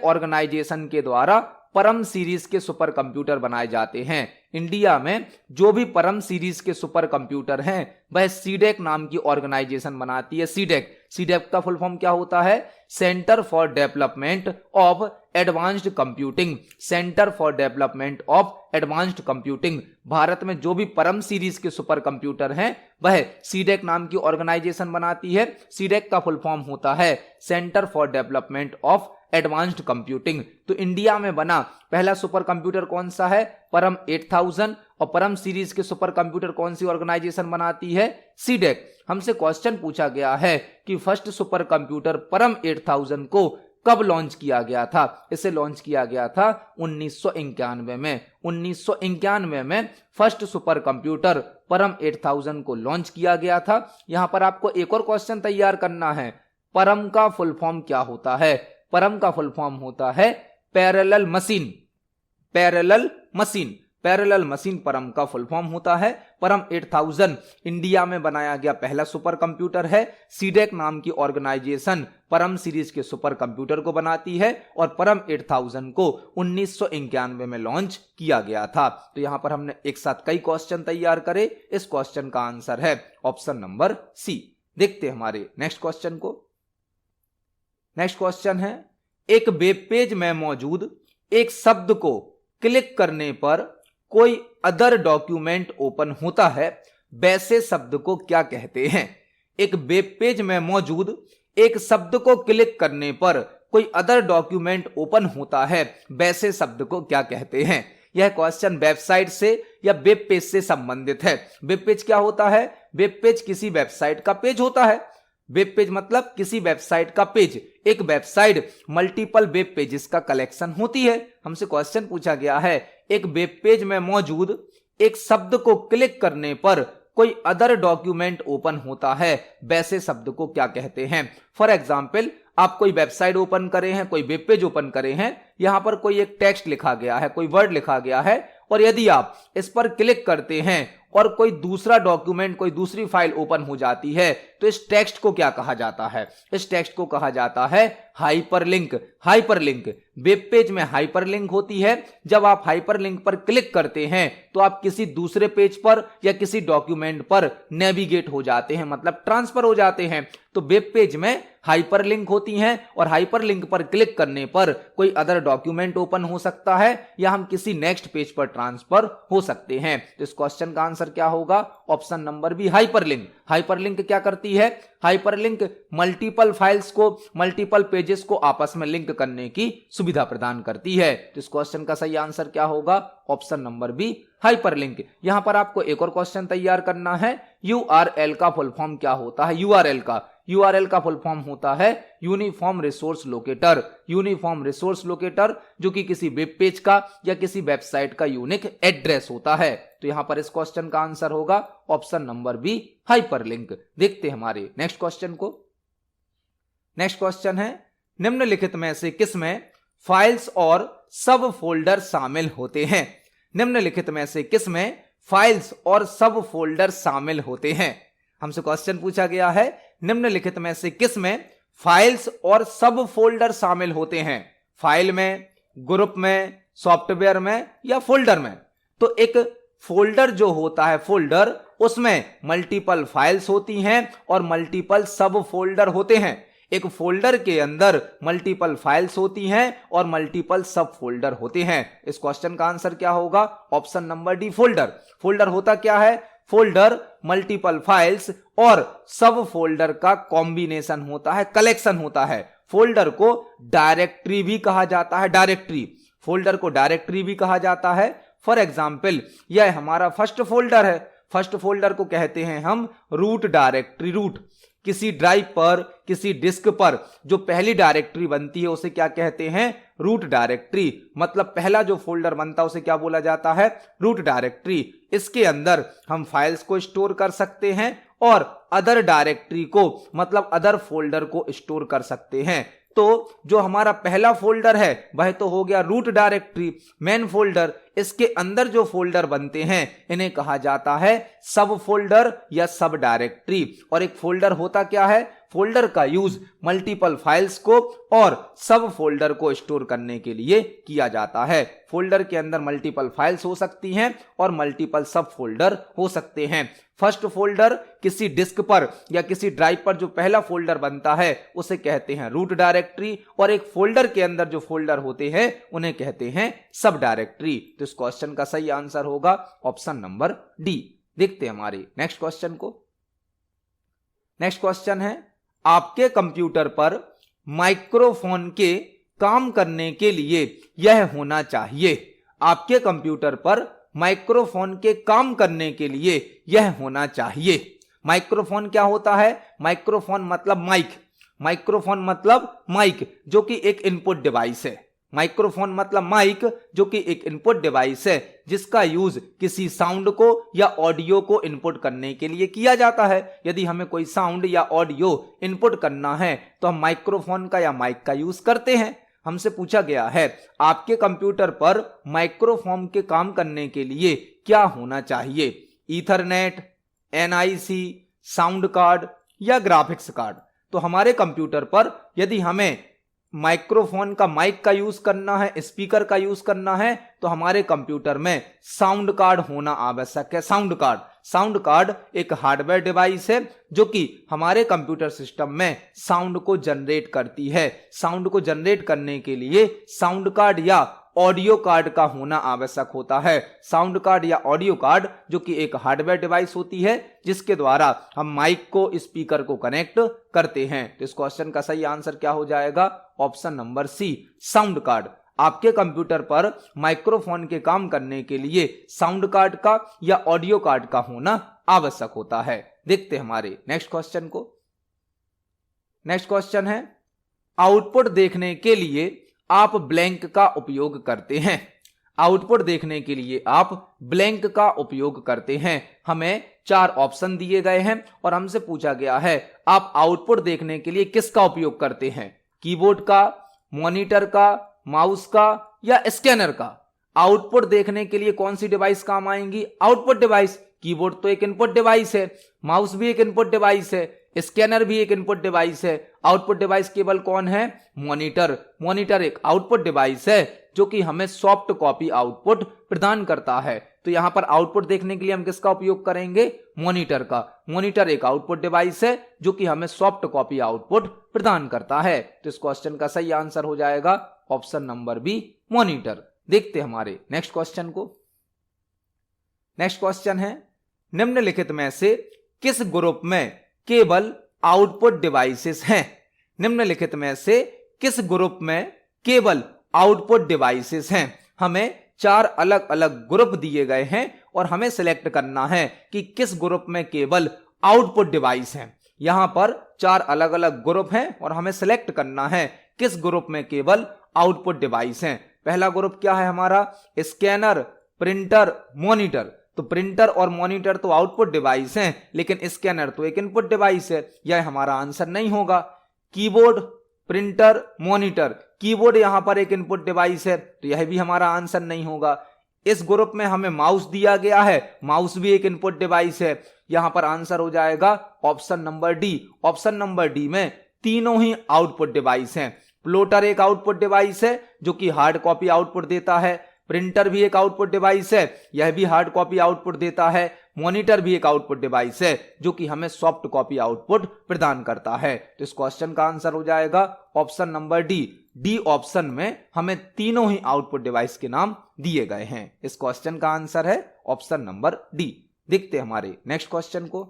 ऑर्गेनाइजेशन के द्वारा परम सीरीज के सुपर कंप्यूटर बनाए जाते हैं। इंडिया में जो भी परम सीरीज के सुपर कंप्यूटर हैं वह सीडेक नाम की ऑर्गेनाइजेशन बनाती है। सीडेक का फुल फॉर्म क्या होता है? Centre for development of advanced computing. Centre for development of advanced computing. Bharat में जो भी परम सीरीज के सुपर कंप्यूटर हैं वह सीडेक नाम की ऑर्गेनाइजेशन बनाती है। सीडेक का फुल फॉर्म होता है centre for development of advanced computing. तो इंडिया में बना पहला सुपर कंप्यूटर कौन सा है? परम 8000। और परम सीरीज के सुपर कंप्यूटर कौन सी ऑर्गेनाइजेशन बनाती है? सीडेक। हमसे क्वेश्चन पूछा गया है कि फर्स्ट सुपर कंप्यूटर परम 8000 को कब लॉन्च किया गया था? इसे लॉन्च किया गया था 1991 में। 1991 में फर्स्ट सुपर कंप्यूटर परम 8000 को लॉन्च किया गया था। यहां पर आपको एक और क्वेश्चन तैयार करना है, परम का फुल फॉर्म क्या होता है? परम का फुल फॉर्म होता है पैरेलल मशीन। पैरेलल मशीन परम का फुल फॉर्म होता है। परम 8000 इंडिया में बनाया गया पहला सुपर कंप्यूटर है। सीडेक नाम की ऑर्गेनाइजेशन परम सीरीज के सुपर कंप्यूटर को बनाती है और परम 8000 को 1991 में लॉन्च किया गया था। तो यहां पर हमने एक साथ कई क्वेश्चन तैयार करे। इस क्वेश्चन का आंसर है ऑप्शन नंबर सी। देखते हैं हमारे नेक्स्ट क्वेश्चन को। नेक्स्ट क्वेश्चन है, एक वेब पेज में मौजूद एक शब्द को क्लिक करने पर कोई अदर डॉक्यूमेंट ओपन होता है, वैसे शब्द को क्या कहते हैं? एक वेब पेज में मौजूद एक शब्द को क्लिक करने पर कोई अदर डॉक्यूमेंट ओपन होता है, वैसे शब्द को क्या कहते हैं? यह क्वेश्चन वेबसाइट से या वेब पेज से संबंधित है। वेब पेज क्या होता है? वेब पेज किसी वेबसाइट का पेज होता है। वेब पेज मतलब किसी वेबसाइट का पेज। एक वेबसाइट मल्टीपल वेब पेजेस का कलेक्शन होती है। हमसे क्वेश्चन पूछा गया है, एक वेब पेज में मौजूद एक शब्द को क्लिक करने पर कोई अदर डॉक्यूमेंट ओपन होता है, वैसे शब्द को क्या कहते हैं? फॉर एग्जाम्पल, आप कोई वेबसाइट ओपन करे हैं, कोई वेब पेज ओपन करे हैं, यहां पर कोई एक टेक्स्ट लिखा गया है, कोई वर्ड लिखा गया है, और यदि आप इस पर क्लिक करते हैं और कोई दूसरा डॉक्यूमेंट, कोई दूसरी फाइल ओपन हो जाती है, तो इस टेक्स्ट को क्या कहा जाता है? इस टेक्स्ट को कहा जाता है हाइपरलिंक। वेब पेज में हाइपरलिंक होती है। जब आप हाइपरलिंक पर क्लिक करते हैं तो आप किसी दूसरे पेज पर या किसी डॉक्यूमेंट पर नेविगेट हो जाते हैं, मतलब ट्रांसफर हो जाते हैं। तो वेब पेज में हाइपरलिंक होती हैं और हाइपरलिंक पर क्लिक करने पर कोई अदर डॉक्यूमेंट ओपन हो सकता है या हम किसी नेक्स्ट पेज पर ट्रांसफर हो सकते हैं। तो इस क्वेश्चन का आंसर क्या होगा? Option number B, hyperlink. Hyperlink क्या करती है? हाइपरलिंक मल्टीपल फाइल्स को, मल्टीपल पेजेस को आपस में लिंक करने की सुविधा प्रदान करती है। तो इस क्वेश्चन का सही आंसर क्या होगा? Option number B, hyperlink. यहां पर आपको एक और क्वेश्चन तैयार करना है, यूआरएल का फुल फॉर्म क्या होता है? यूआरएल का फुल फॉर्म होता है uniform resource locator. Uniform resource locator जो कि किसी वेब पेज का या किसी वेबसाइट का यूनिक एड्रेस होता है। तो यहां पर इस क्वेश्चन का आंसर होगा ऑप्शन नंबर बी, हाइपरलिंक। देखते हैं हमारे नेक्स्ट क्वेश्चन को। नेक्स्ट क्वेश्चन है, निम्नलिखित में से किसमें फाइल्स और सब फोल्डर शामिल होते हैं। निम्नलिखित में से किसमें फाइल्स और सब फोल्डर शामिल होते हैं? हमसे क्वेश्चन पूछा गया है निम्नलिखित में से किसमें फाइल्स और सब फोल्डर शामिल होते हैं? फाइल में, ग्रुप में, सॉफ्टवेयर में या फोल्डर में? तो एक फोल्डर जो होता है फोल्डर, उसमें मल्टीपल फाइल्स होती हैं और मल्टीपल सब फोल्डर होते हैं। एक फोल्डर के अंदर मल्टीपल फाइल्स होती हैं और मल्टीपल सब फोल्डर होते हैं। इस क्वेश्चन का आंसर क्या होगा? Option number D, folder. Folder होता क्या है? फोल्डर मल्टीपल फाइल्स और सब फोल्डर का कॉम्बिनेशन होता है, कलेक्शन होता है। फोल्डर को डायरेक्टरी भी कहा जाता है, डायरेक्टरी। फोल्डर को डायरेक्टरी भी कहा जाता है। फॉर एग्जाम्पल, यह हमारा फर्स्ट फोल्डर है। फर्स्ट फोल्डर को कहते हैं हम रूट डायरेक्टरी। रूट, किसी ड्राइव पर, किसी डिस्क पर जो पहली डायरेक्टरी बनती है उसे क्या कहते हैं? Root directory. मतलब पहला जो फोल्डर बनता है उसे क्या बोला जाता है? Root directory. इसके अंदर हम फाइल्स को स्टोर कर सकते हैं और अदर डायरेक्टरी को, मतलब अदर फोल्डर को स्टोर कर सकते हैं। तो जो हमारा पहला फोल्डर है वह तो हो गया रूट डायरेक्टरी, मेन फोल्डर। इसके अंदर जो फोल्डर बनते हैं इन्हें कहा जाता है सब फोल्डर या सब डायरेक्टरी। और एक फोल्डर होता क्या है? फोल्डर का यूज मल्टीपल फाइल्स को और सब फोल्डर को स्टोर करने के लिए किया जाता है। फोल्डर के अंदर मल्टीपल फाइल्स हो सकती हैं और मल्टीपल सब फोल्डर हो सकते हैं। फर्स्ट फोल्डर किसी डिस्क पर या किसी ड्राइव पर जो पहला फोल्डर बनता है उसे कहते हैं रूट डायरेक्टरी, और एक फोल्डर के अंदर जो फोल्डर होते हैं उन्हें कहते हैं सब डायरेक्टरी। तो इस क्वेश्चन का सही आंसर होगा ऑप्शन नंबर डी। देखते हैं हमारे नेक्स्ट क्वेश्चन को। नेक्स्ट क्वेश्चन है, आपके कंप्यूटर पर माइक्रोफोन के काम करने के लिए यह होना चाहिए। आपके कंप्यूटर पर माइक्रोफोन के काम करने के लिए यह होना चाहिए। माइक्रोफोन क्या होता है? माइक्रोफोन मतलब माइक। माइक्रोफोन मतलब माइक जो कि एक इनपुट डिवाइस है। माइक्रोफोन मतलब माइक जो कि एक इनपुट डिवाइस है जिसका यूज किसी साउंड को या ऑडियो को इनपुट करने के लिए किया जाता है। यदि हमें कोई साउंड या ऑडियो इनपुट करना है तो हम माइक्रोफोन का या माइक का यूज करते हैं। हमसे पूछा गया है आपके कंप्यूटर पर माइक्रोफोन के काम करने के लिए क्या होना चाहिए? ईथरनेट, एनआईसी, साउंड कार्ड या ग्राफिक्स कार्ड। तो हमारे कंप्यूटर पर यदि हमें माइक्रोफोन का, माइक का यूज करना है, स्पीकर का यूज करना है, तो हमारे कंप्यूटर में साउंड कार्ड होना आवश्यक है। साउंड कार्ड, साउंड कार्ड एक हार्डवेयर डिवाइस है जो कि हमारे कंप्यूटर सिस्टम में साउंड को जनरेट करती है। साउंड को जनरेट करने के लिए साउंड कार्ड या ऑडियो कार्ड का होना आवश्यक होता है। साउंड कार्ड या ऑडियो कार्ड जो कि एक हार्डवेयर डिवाइस होती है जिसके द्वारा हम माइक को, स्पीकर को कनेक्ट करते हैं। तो इस क्वेश्चन का सही आंसर क्या हो जाएगा? Option number C, sound card. आपके कंप्यूटर पर माइक्रोफोन के काम करने के लिए साउंड कार्ड का या ऑडियो कार्ड का होना आवश्यक होता है। देखते हैं हमारे नेक्स्ट क्वेश्चन को। नेक्स्ट क्वेश्चन है, आउटपुट देखने के लिए आप ब्लैंक का उपयोग करते हैं। आउटपुट देखने के लिए आप ब्लैंक का उपयोग करते हैं। हमें 4 ऑप्शन दिए गए हैं और हमसे पूछा गया है आप आउटपुट देखने के लिए किसका उपयोग करते हैं? कीबोर्ड का, मॉनिटर का, माउस का या स्कैनर का? आउटपुट देखने के लिए कौन सी डिवाइस काम आएंगी? Output device. कीबोर्ड तो एक इनपुट डिवाइस है, माउस भी एक इनपुट डिवाइस है, स्कैनर भी एक इनपुट डिवाइस है। आउटपुट डिवाइस केवल कौन है? मॉनिटर। मॉनिटर एक आउटपुट डिवाइस है जो कि हमें सॉफ्ट कॉपी आउटपुट प्रदान करता है। तो यहां पर आउटपुट देखने के लिए हम किसका उपयोग करेंगे? मॉनिटर का। मॉनिटर एक आउटपुट डिवाइस है जो कि हमें सॉफ्ट कॉपी आउटपुट प्रदान करता है। तो इस क्वेश्चन का सही आंसर हो जाएगा ऑप्शन नंबर बी, मॉनिटर। देखते हैं हमारे नेक्स्ट क्वेश्चन को। नेक्स्ट क्वेश्चन है, निम्नलिखित में से किस ग्रुप में केवल आउटपुट डिवाइसेस हैं? निम्नलिखित में से किस ग्रुप में केवल आउटपुट डिवाइसेस हैं? हमें 4 अलग अलग ग्रुप दिए गए हैं और हमें सिलेक्ट करना है कि किस ग्रुप में केवल आउटपुट डिवाइस हैं। यहां पर 4 अलग अलग ग्रुप हैं और हमें सिलेक्ट करना है किस ग्रुप में केवल आउटपुट डिवाइस हैं। पहला ग्रुप क्या है हमारा? Scanner, printer, monitor. तो प्रिंटर और मॉनिटर तो आउटपुट डिवाइस हैं लेकिन स्कैनर तो एक इनपुट डिवाइस है, यह हमारा आंसर नहीं होगा। Keyboard, printer, monitor. कीबोर्ड यहां पर एक इनपुट डिवाइस है, तो यह भी हमारा आंसर नहीं होगा। इस ग्रुप में हमें माउस दिया गया है, माउस भी एक इनपुट डिवाइस है। यहां पर आंसर हो जाएगा option number D. Option number D में तीनों ही आउटपुट डिवाइस हैं। प्लॉटर एक आउटपुट डिवाइस है जो कि हार्ड कॉपी आउटपुट देता है। प्रिंटर भी एक आउटपुट डिवाइस है, यह भी हार्ड कॉपी आउटपुट देता है। मॉनिटर भी एक आउटपुट डिवाइस है जो कि हमें सॉफ्ट कॉपी आउटपुट प्रदान करता है। तो इस क्वेश्चन का आंसर हो जाएगा option number D. D option में हमें तीनों ही आउटपुट डिवाइस के नाम दिए गए हैं। इस क्वेश्चन का आंसर है ऑप्शन नंबर डी। देखते हैं हमारे नेक्स्ट क्वेश्चन को।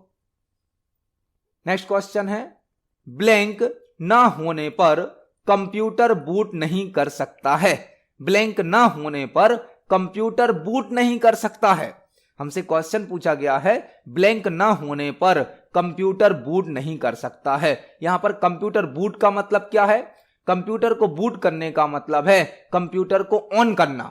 नेक्स्ट क्वेश्चन है, ब्लैंक ना होने पर कंप्यूटर बूट नहीं कर सकता है। ब्लैंक ना होने पर कंप्यूटर बूट नहीं कर सकता है। हमसे क्वेश्चन पूछा गया है, ब्लैंक ना होने पर कंप्यूटर बूट नहीं कर सकता है। यहां पर कंप्यूटर बूट का मतलब क्या है? कंप्यूटर को बूट करने का मतलब है कंप्यूटर को ऑन करना।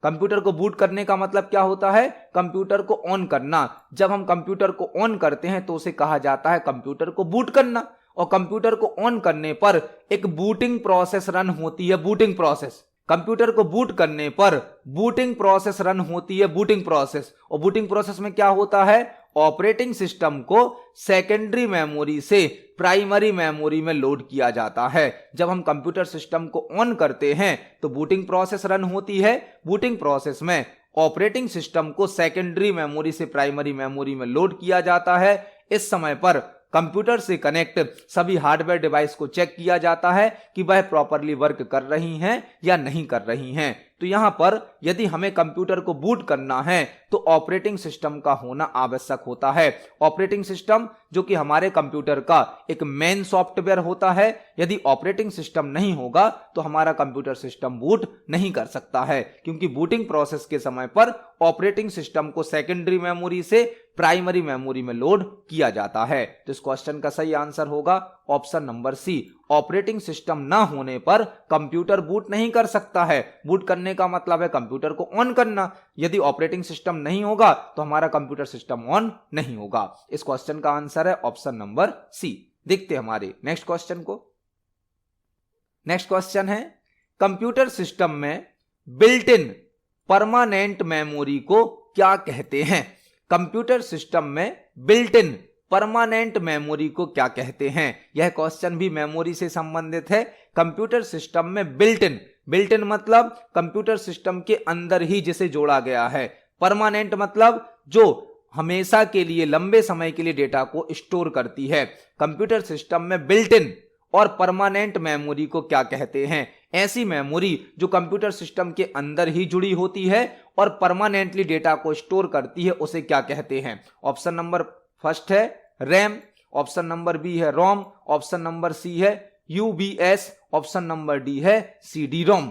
कंप्यूटर को बूट करने का मतलब क्या होता है? कंप्यूटर को ऑन करना। जब हम कंप्यूटर को ऑन करते हैं तो उसे कहा जाता है कंप्यूटर को बूट करना। और कंप्यूटर को ऑन करने पर एक बूटिंग प्रोसेस रन होती है, बूटिंग प्रोसेस। कंप्यूटर को बूट करने पर बूटिंग प्रोसेस रन होती है, बूटिंग प्रोसेस। और बूटिंग प्रोसेस में क्या होता है? ऑपरेटिंग सिस्टम को सेकेंडरी मेमोरी से प्राइमरी मेमोरी में लोड किया जाता है। जब हम कंप्यूटर सिस्टम को ऑन करते हैं तो बूटिंग प्रोसेस रन होती है। बूटिंग प्रोसेस में ऑपरेटिंग सिस्टम को सेकेंडरी मेमोरी से प्राइमरी मेमोरी में लोड किया जाता है। इस समय पर कंप्यूटर से कनेक्ट सभी हार्डवेयर डिवाइस को चेक किया जाता है कि वह प्रॉपरली वर्क कर रही हैं या नहीं कर रही हैं। तो यहां पर यदि हमें कंप्यूटर को बूट करना है तो ऑपरेटिंग सिस्टम का होना आवश्यक होता है। ऑपरेटिंग सिस्टम जो कि हमारे कंप्यूटर का एक मेन सॉफ्टवेयर होता है, यदि ऑपरेटिंग सिस्टम नहीं होगा तो हमारा कंप्यूटर सिस्टम बूट नहीं कर सकता है, क्योंकि बूटिंग प्रोसेस के समय पर ऑपरेटिंग सिस्टम को सेकेंडरी मेमोरी से प्राइमरी मेमोरी में लोड किया जाता है। तो इस क्वेश्चन का सही आंसर होगा option number C. Operating system ना होने पर कंप्यूटर बूट नहीं कर सकता है। बूट करने का मतलब है कंप्यूटर को ऑन करना। यदि ऑपरेटिंग सिस्टम नहीं होगा तो हमारा कंप्यूटर सिस्टम ऑन नहीं होगा। इस क्वेश्चन का आंसर है ऑप्शन नंबर सी। देखते हैं हमारे नेक्स्ट क्वेश्चन को। नेक्स्ट क्वेश्चन है, कंप्यूटर सिस्टम में बिल्ट इन परमानेंट मेमोरी को क्या कहते हैं? कंप्यूटर सिस्टम में बिल्ट इन परमानेंट मेमोरी को क्या कहते हैं? यह क्वेश्चन भी मेमोरी से संबंधित है। कंप्यूटर सिस्टम में बिल्ट इन मतलब कंप्यूटर सिस्टम के अंदर ही जिसे जोड़ा गया है। परमानेंट मतलब जो हमेशा के लिए, लंबे समय के लिए डेटा को स्टोर करती है। कंप्यूटर सिस्टम में बिल्ट इन और परमानेंट मेमोरी को क्या कहते हैं? ऐसी मेमोरी जो कंप्यूटर सिस्टम के अंदर ही जुड़ी होती है और परमानेंटली डेटा को स्टोर करती है, उसे क्या कहते हैं? ऑप्शन नंबर फर्स्ट है रैम, ऑप्शन नंबर बी है रोम, ऑप्शन नंबर सी है यूबीएस, ऑप्शन नंबर डी है सीडी रोम।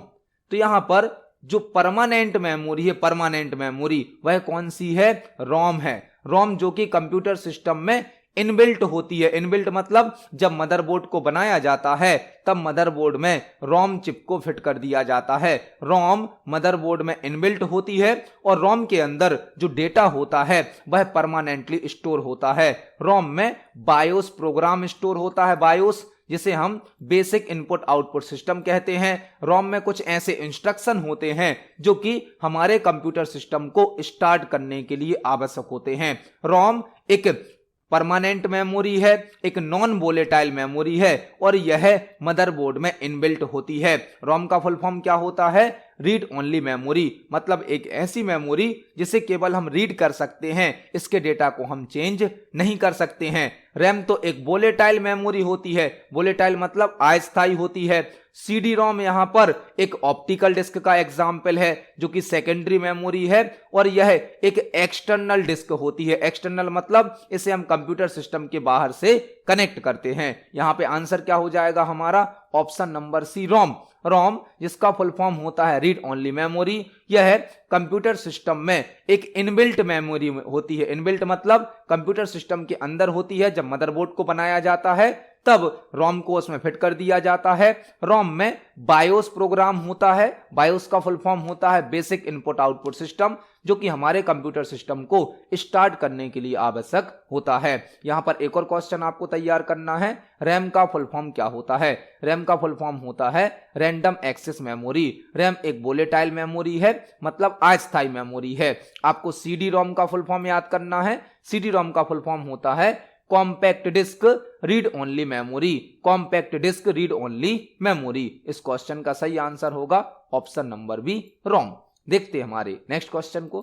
तो यहां पर जो परमानेंट मेमोरी है, परमानेंट मेमोरी, वह कौन सी है? रोम है। रोम जो कि कंप्यूटर सिस्टम में इनबिल्ट होती है। इनबिल्ट मतलब जब मदरबोर्ड को बनाया जाता है तब मदरबोर्ड में रोम चिप को फिट कर दिया जाता है। रोम मदरबोर्ड में इनबिल्ट होती है और रोम के अंदर जो डेटा होता है वह परमानेंटली स्टोर होता है। रोम में बायोस प्रोग्राम स्टोर होता है, बायोस, जिसे हम बेसिक इनपुट आउटपुट सिस्टम कहते हैं। रोम में कुछ ऐसे इंस्ट्रक्शन होते हैं जो कि हमारे कंप्यूटर सिस्टम को स्टार्ट करने के लिए आवश्यक होते हैं। रोम एक परमानेंट मेमोरी है, एक नॉन वोलेटाइल मेमोरी है और यह मदरबोर्ड में इनबिल्ट होती है। रोम का फुल फॉर्म क्या होता है? रीड ओनली मेमोरी, मतलब एक ऐसी मेमोरी जिसे केवल हम रीड कर सकते हैं, इसके डेटा को हम चेंज नहीं कर सकते हैं। रैम तो एक वोलेटाइल मेमोरी होती है, वोलेटाइल मतलब अस्थायी होती है। सीडी रोम यहां पर एक ऑप्टिकल डिस्क का एग्जाम्पल है जो कि सेकेंडरी मेमोरी है और यह एक एक्सटर्नल डिस्क होती है। एक्सटर्नल मतलब इसे हम कंप्यूटर सिस्टम के बाहर से कनेक्ट करते हैं। यहां पे आंसर क्या हो जाएगा हमारा? ऑप्शन नंबर सी रोम। रोम जिसका फुल फॉर्म होता है रीड ओनली मेमोरी, यह कंप्यूटर सिस्टम में एक इनबिल्ट मेमोरी होती है। इनबिल्ट मतलब कंप्यूटर सिस्टम के अंदर होती है। जब मदरबोर्ड को बनाया जाता है तब रोम को उसमें फिट कर दिया जाता है। रोम में बायोस प्रोग्राम होता है। बायोस का फुल फॉर्म होता है बेसिक इनपुट आउटपुट सिस्टम, जो कि हमारे कंप्यूटर सिस्टम को स्टार्ट करने के लिए आवश्यक होता है। यहां पर एक और क्वेश्चन आपको तैयार करना है, रैम का फुल फॉर्म क्या होता है? रैम का फुल फॉर्म होता है रैंडम एक्सेस मेमोरी। रैम एक वोलेटाइल मेमोरी है, मतलब अस्थायी मेमोरी है। आपको सीडी रोम का फुल फॉर्म याद करना है। सीडी रोम का फुल फॉर्म होता है compact disc read only memory. Compact disc read only memory. इस क्वेश्चन का सही आंसर होगा ऑप्शन नंबर बी, रोम। देखते हैं हमारे नेक्स्ट क्वेश्चन को।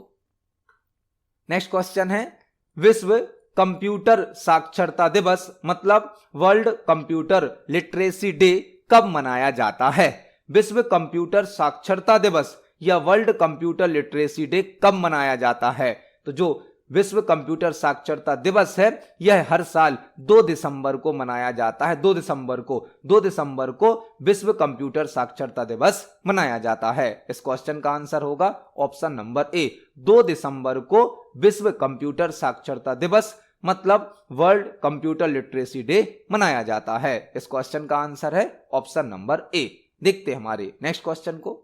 नेक्स्ट क्वेश्चन है, विश्व कंप्यूटर साक्षरता दिवस मतलब वर्ल्ड कंप्यूटर लिटरेसी डे कब मनाया जाता है? विश्व कंप्यूटर साक्षरता दिवस या वर्ल्ड कंप्यूटर लिटरेसी डे कब मनाया जाता है? तो जो विश्व कंप्यूटर साक्षरता दिवस है यह हर साल 2 दिसंबर को मनाया जाता है। 2 दिसंबर को विश्व कंप्यूटर साक्षरता दिवस मनाया जाता है। इस क्वेश्चन का आंसर होगा ऑप्शन नंबर ए, 2 दिसंबर को विश्व कंप्यूटर साक्षरता दिवस मतलब वर्ल्ड कंप्यूटर लिटरेसी डे मनाया जाता है। इस क्वेश्चन का आंसर है ऑप्शन नंबर ए। देखते हैं हमारे नेक्स्ट क्वेश्चन को।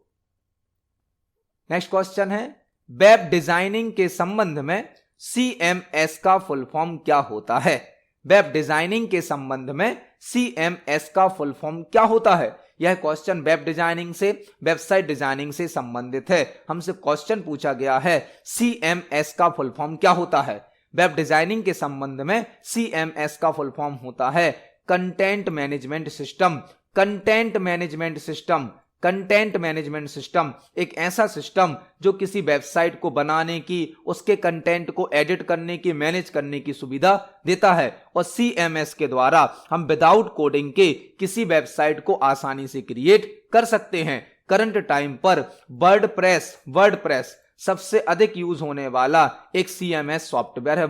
नेक्स्ट क्वेश्चन है, वेब डिजाइनिंग के संबंध में CMS का फुल फॉर्म क्या होता है? वेब डिजाइनिंग के संबंध में CMS का फुल फॉर्म क्या होता है? यह क्वेश्चन वेब डिजाइनिंग से, वेबसाइट डिजाइनिंग से संबंधित है। हमसे क्वेश्चन पूछा गया है CMS का फुल फॉर्म क्या होता है? वेब डिजाइनिंग के संबंध में CMS का फुल फॉर्म होता है content management system. Content management system, content management system एक ऐसा सिस्टम जो किसी वेबसाइट को बनाने की, उसके कंटेंट को एडिट करने की, मैनेज करने की सुविधा देता है। और CMS के द्वारा हम विदाउट कोडिंग के किसी वेबसाइट को आसानी से क्रिएट कर सकते हैं। करंट टाइम पर वर्डप्रेस सबसे अधिक यूज होने वाला एक CMS सॉफ्टवेयर है।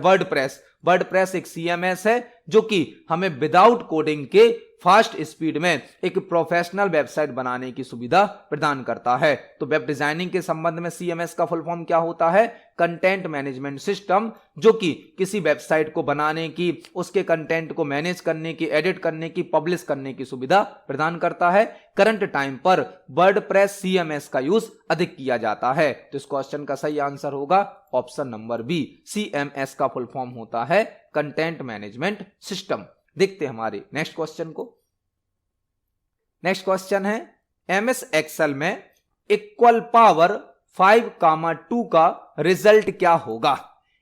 वर्डप्रेस एक CMS है जो कि हमें विदाउट कोडिंग के फास्ट स्पीड में एक प्रोफेशनल वेबसाइट बनाने की सुविधा प्रदान करता है। तो वेब डिजाइनिंग के संबंध में CMS का फुल फॉर्म क्या होता है? कंटेंट मैनेजमेंट सिस्टम, जो कि किसी वेबसाइट को बनाने की, उसके कंटेंट को मैनेज करने की, एडिट करने की, पब्लिश करने की सुविधा प्रदान करता है। करंट टाइम पर वर्डप्रेस CMS का यूज अधिक किया जाता है। तो इस क्वेश्चन का सही आंसर होगा ऑप्शन नंबर बी, CMS का फुल फॉर्म होता है कंटेंट मैनेजमेंट सिस्टम। देखते हैं हमारे नेक्स्ट क्वेश्चन को। नेक्स्ट क्वेश्चन है, MS एक्सेल में इक्वल पावर 5,2 का रिजल्ट क्या होगा?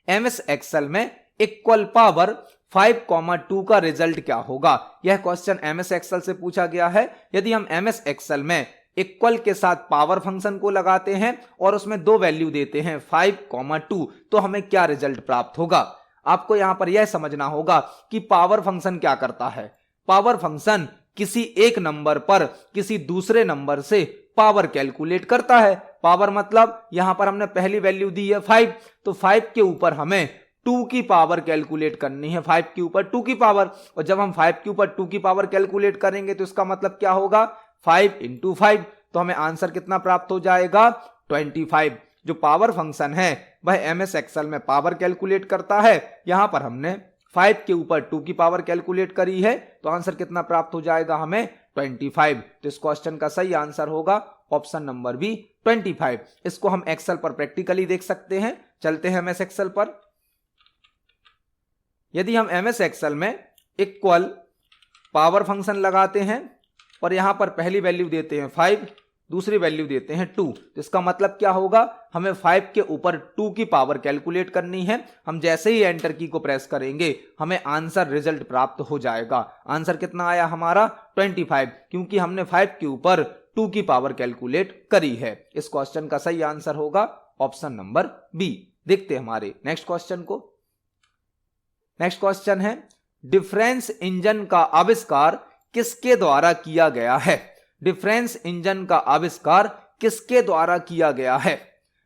MS एक्सेल में इक्वल पावर 5,2 का रिजल्ट क्या होगा? यह क्वेश्चन MS एक्सेल से पूछा गया है। यदि हम MS एक्सेल में इक्वल के साथ पावर फंक्शन को लगाते हैं और उसमें 2 वैल्यू देते हैं 5,2, तो हमें क्या रिजल्ट प्राप्त होगा? आपको यहां पर यह समझना होगा कि पावर फंक्शन क्या करता है। पावर फंक्शन किसी एक नंबर पर किसी दूसरे नंबर से पावर कैलकुलेट करता है। पावर मतलब यहां पर हमने पहली वैल्यू दी है 5, तो 5 के ऊपर हमें 2 की पावर कैलकुलेट करनी है। 5 के ऊपर 2 की पावर, और जब हम 5 के ऊपर 2 की पावर कैलकुलेट करेंगे तो इसका मतलब क्या होगा? 5 × 5। तो हमें आंसर कितना प्राप्त हो जाएगा? 25। जो पावर फंक्शन है वह MS एक्सेल में पावर कैलकुलेट करता है। यहां पर हमने 5 के ऊपर 2 की पावर कैलकुलेट करी है, तो आंसर कितना प्राप्त हो जाएगा? हमें 25। तो इस क्वेश्चन का सही आंसर होगा ऑप्शन नंबर बी, 25। इसको हम एक्सेल पर प्रैक्टिकली देख सकते हैं। चलते हैं MS एक्सेल पर। यदि हम MS एक्सेल में इक्वल पावर फंक्शन लगाते हैं और यहां पर पहली वैल्यू देते हैं 5, दूसरी वैल्यू देते हैं 2, तो इसका मतलब क्या होगा? हमें 5 के ऊपर 2 की पावर कैलकुलेट करनी है। हम जैसे ही एंटर की को प्रेस करेंगे हमें आंसर रिजल्ट प्राप्त हो जाएगा। आंसर कितना आया हमारा? 25, क्योंकि हमने 5 के ऊपर 2 की पावर कैलकुलेट करी है। इस क्वेश्चन का सही आंसर होगा ऑप्शन नंबर बी। देखते हैं हमारे नेक्स्ट क्वेश्चन को। नेक्स्ट क्वेश्चन है, डिफरेंस इंजन का आविष्कार किसके द्वारा किया गया है? डिफरेंस इंजन का आविष्कार किसके द्वारा किया गया है?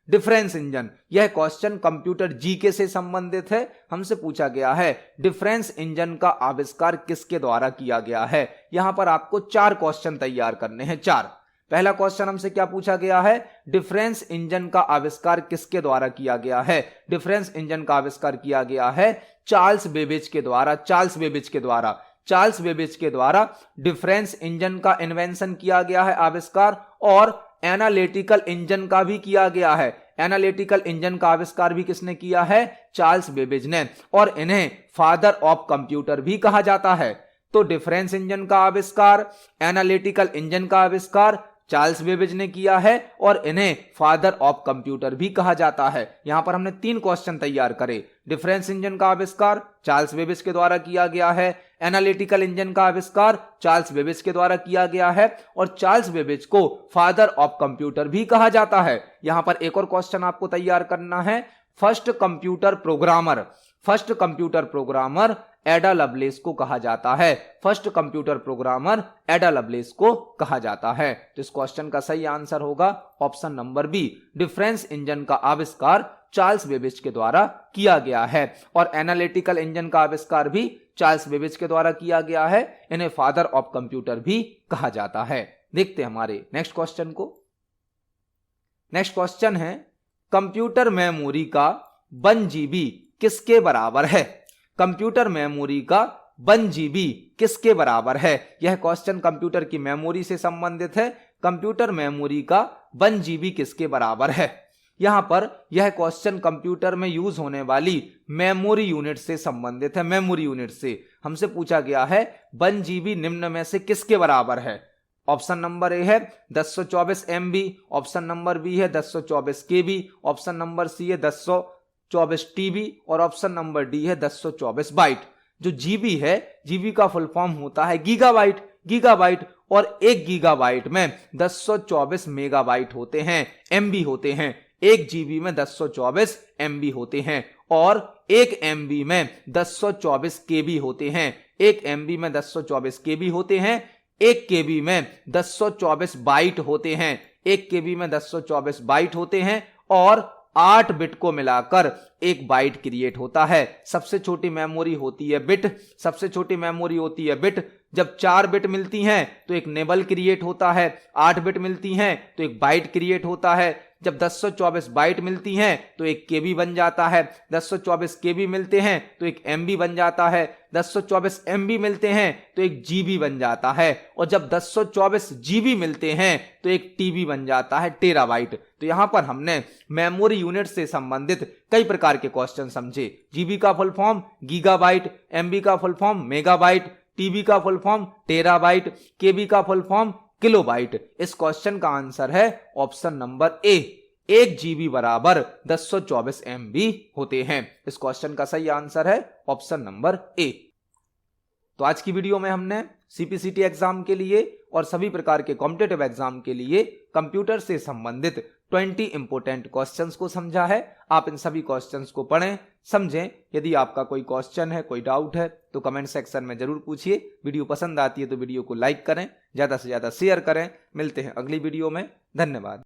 डिफरेंस इंजन, यह क्वेश्चन कंप्यूटर जीके से संबंधित है। हमसे पूछा गया है डिफरेंस इंजन का आविष्कार किसके द्वारा किया गया है। यहां पर आपको 4 क्वेश्चन तैयार करने हैं। 4। पहला क्वेश्चन हमसे क्या पूछा गया है? डिफरेंस इंजन का आविष्कार किसके द्वारा किया गया है? डिफरेंस इंजन का आविष्कार किया गया है चार्ल्स बेबेज के द्वारा। चार्ल्स बेबेज के द्वारा। चार्ल्स बेबेज के द्वारा डिफरेंस इंजन का इन्वेंशन किया गया है, आविष्कार, और एनालिटिकल इंजन का भी किया गया है। एनालिटिकल इंजन का आविष्कार भी किसने किया है? चार्ल्स बेबेज ने, और इन्हें फादर ऑफ कंप्यूटर भी कहा जाता है। तो डिफरेंस इंजन का आविष्कार, एनालिटिकल इंजन का आविष्कार चार्ल्स बेबेज ने किया है, और इन्हें फादर ऑफ कंप्यूटर भी कहा जाता है। यहां पर हमने 3 क्वेश्चन तैयार करे। डिफरेंस इंजन का आविष्कार चार्ल्स बेबेज के द्वारा किया गया है, एनालिटिकल इंजन का आविष्कार चार्ल्स बेबेज के द्वारा किया गया है, और चार्ल्स बेबेज को फादर ऑफ कंप्यूटर भी कहा जाता है। यहां पर एक और क्वेश्चन आपको तैयार करना है। फर्स्ट कंप्यूटर प्रोग्रामर एडा लवलेस को कहा जाता है। फर्स्ट कंप्यूटर प्रोग्रामर एडा लवलेस को कहा जाता है। तो इस क्वेश्चन का सही आंसर होगा option number B, difference engine का आविष्कार चार्ल्स बेबेज के द्वारा किया गया है, और एनालिटिकल इंजन का आविष्कार भी चार्ल्स बेबेज के द्वारा किया गया है। इन्हें फादर ऑफ कंप्यूटर भी कहा जाता है। देखते हैं हमारे नेक्स्ट क्वेश्चन को। नेक्स्ट क्वेश्चन है, कंप्यूटर मेमोरी का 1 GB किसके बराबर है? कंप्यूटर मेमोरी का 1 GB किसके बराबर है? यह क्वेश्चन कंप्यूटर की मेमोरी से संबंधित है। कंप्यूटर मेमोरी का 1 GB किसके बराबर है? यहां पर यह क्वेश्चन कंप्यूटर में यूज होने वाली मेमोरी यूनिट से संबंधित है। मेमोरी यूनिट से हमसे पूछा गया है 1 GB निम्न में से किसके बराबर है? ऑप्शन नंबर ए है 1024 MB, ऑप्शन नंबर बी है 1024 KB, ऑप्शन नंबर सी है 1024 TB, और ऑप्शन नंबर डी है 1024 बाइट। जो जीबी है, जीबी का फुल फॉर्म होता है गीगाबाइट, और 1 गीगाबाइट में 1024 मेगाबाइट होते हैं, MB होते हैं। 1 GB में 1024 MB होते हैं, और 1 MB में 1024 KB होते हैं। 1 MB में 1024 KB होते हैं। 1 KB में 1024 बाइट होते हैं। 1 KB में 1024 बाइट होते हैं, और 8 बिट को मिलाकर 1 बाइट क्रिएट होता है। सबसे छोटी मेमोरी होती है बिट। जब 4 बिट मिलती हैं तो एक नेबल क्रिएट होता है। 8 बिट मिलती हैं तो एक बाइट क्रिएट होता है। जब 1024 बाइट मिलती हैं तो एक केबी बन जाता है। 1024 केबी मिलते हैं तो एक एमबी बन जाता है। 1024 एमबी मिलते हैं तो एक जीबी बन जाता है, और जब 1024 जीबी मिलते हैं तो एक टीबी बन जाता है, टेराबाइट। तो यहां पर हमने मेमोरी यूनिट से संबंधित कई प्रकार के क्वेश्चन समझे। जीबी का फुल फॉर्म गीगाबाइट, एमबी का फुल फॉर्म मेगाबाइट, टीबी का फुल फॉर्म टेराबाइट, केबी का फुल फॉर्म किलोबाइट। इस क्वेश्चन का आंसर है ऑप्शन नंबर ए, 1 GB बराबर 1024 MB होते हैं। इस क्वेश्चन का सही आंसर है ऑप्शन नंबर ए। तो आज की वीडियो में हमने सीपीसीटी एग्जाम के लिए और सभी प्रकार के कॉम्पिटिटिव एग्जाम के लिए कंप्यूटर से संबंधित 20 इंपोर्टेंट क्वेश्चंस को समझा है। आप इन सभी क्वेश्चंस को पढ़ें, समझें। यदि आपका कोई क्वेश्चन है, कोई डाउट है तो कमेंट सेक्शन में जरूर पूछिए। वीडियो पसंद आती है तो वीडियो को लाइक करें, ज्यादा से ज्यादा शेयर करें। मिलते हैं अगली वीडियो में। धन्यवाद।